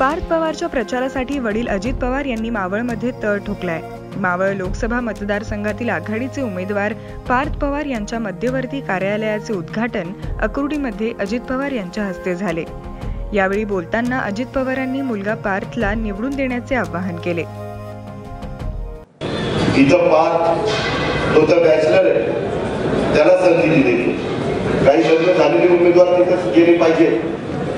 पार्थ पवारच्या प्रचारासाठी वडील अजित पवार यांनी मावळमध्ये तळ ठोकलाय। मावळ लोकसभा मतदारसंघातील आघाडीचे उमेदवार पार्थ पवार यांच्या मध्यवर्ती कार्यालयाचे उद्घाटन अकुर्डीमध्ये अजित पवार यांच्या हस्ते झाले। यावेळी बोलताना अजित पवारांनी मुलगा पार्थला निवडून देण्याचे आवाहन केले। इथं पार्थ तो तर बॅचलर आहे, त्याला संधी दिली। काही लग्न झालेले उमेदवार तिथं गेले पाहिजे,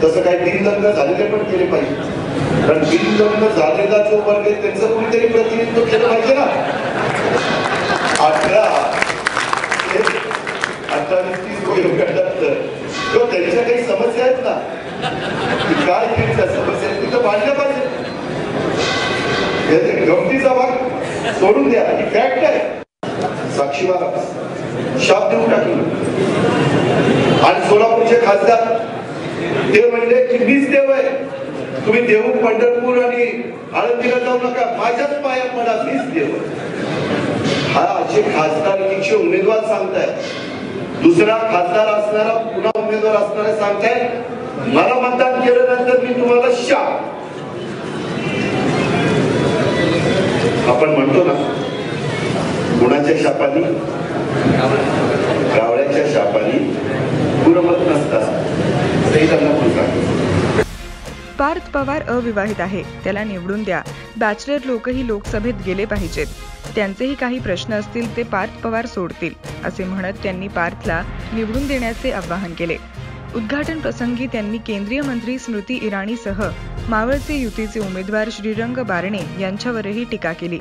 तसं काही 3 लग्न झालेले पण केले पाहिजे। कारण 3 लग्न झालेला जो वर्ग आहे त्यांचं कुणीतरी प्रतिनिधित्व केलं पाहिजे ना। 18-30 वयोगटात किंवा त्यांच्या काही समस्या आहेत ना, काय त्यांच्या समस्या आहेत तिथं मांडल्या पाहिजे। गमतीचा भाग सोडून द्या, ही फॅक्ट आहे। साक्षी महाराज शाप देऊन टाकली आणि सोलापूरचे खासदार ते म्हणले की मीच देव आहे, तुम्ही देऊ पंढरपूर आणि आळंदीला जाऊ नका, माझ्याच पाया पडा, मीच देव। हा असे खासदारकीचे उमेदवार सांगताय, दुसरा खासदार असणारा पुन्हा उमेदवार असणारे सांगताय मला मतदान केल्यानंतर मी तुम्हाला शाप। आपण म्हणतो ना, गुणाच्या शापानी गावड्याच्या शापानी पुरमत नसतात। पार्थ पवार अविवाहित आहे, त्याला निवडून द्या। बॅचलर लोकही लोकसभेत गेले पाहिजेत, त्यांचेही काही प्रश्न असतील ते पार्थ पवार सोडतील, असे म्हणत त्यांनी पार्थला निवडून देण्याचे आवाहन केले। उद्घाटन प्रसंगी त्यांनी केंद्रीय मंत्री स्मृती इराणीसह मावळचे युतीचे उमेदवार श्रीरंग बारणे यांच्यावरही टीका केली।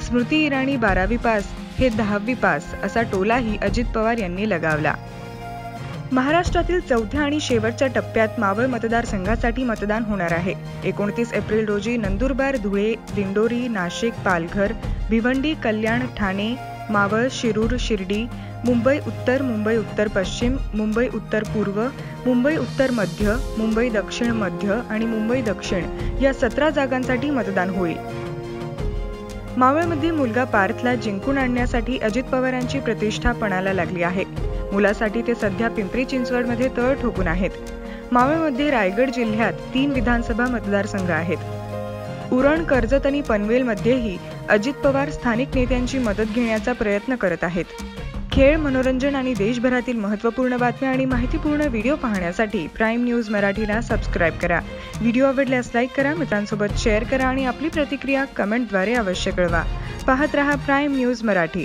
स्मृती इराणी 12वी पास, हे 10वी पास असा टोलाही अजित पवार यांनी लगावला। महाराष्ट्रातील चौथ्या आणि शेवटच्या टप्प्यात मावळ मतदारसंघासाठी मतदान होणार आहे। 29 एप्रिल रोजी नंदुरबार, धुळे, दिंडोरी, नाशिक, पालघर, भिवंडी, कल्याण, ठाणे, मावळ, शिरूर, शिर्डी, मुंबई उत्तर, मुंबई उत्तर पश्चिम, मुंबई उत्तर पूर्व, मुंबई उत्तर मध्य, मुंबई दक्षिण मध्य आणि मुंबई दक्षिण या 17 जागांसाठी मतदान होईल। मावळमध्ये मुलगा पार्थला जिंकून आणण्यासाठी अजित पवारांची प्रतिष्ठा पणाला लागली आहे। मुलासाठी ते सध्या पिंपरी चिंचवडमध्ये तळ ठोकून आहेत। मावळमध्ये रायगड जिल्ह्यात 3 विधानसभा मतदारसंघ आहेत। उरण, कर्जत आणि पनवेलमध्येही अजित पवार स्थानिक नेत्यांची मदत घेण्याचा प्रयत्न करत आहेत। खेळ, मनोरंजन आणि देशभरातील महत्त्वपूर्ण बातम्या आणि माहितीपूर्ण व्हिडिओ पाहण्यासाठी प्राईम न्यूज मराठीला सबस्क्राईब करा। व्हिडिओ आवडल्यास लाईक करा, मित्रांसोबत शेअर करा आणि आपली प्रतिक्रिया कमेंटद्वारे अवश्य कळवा। पाहत रहा प्राईम न्यूज मराठी।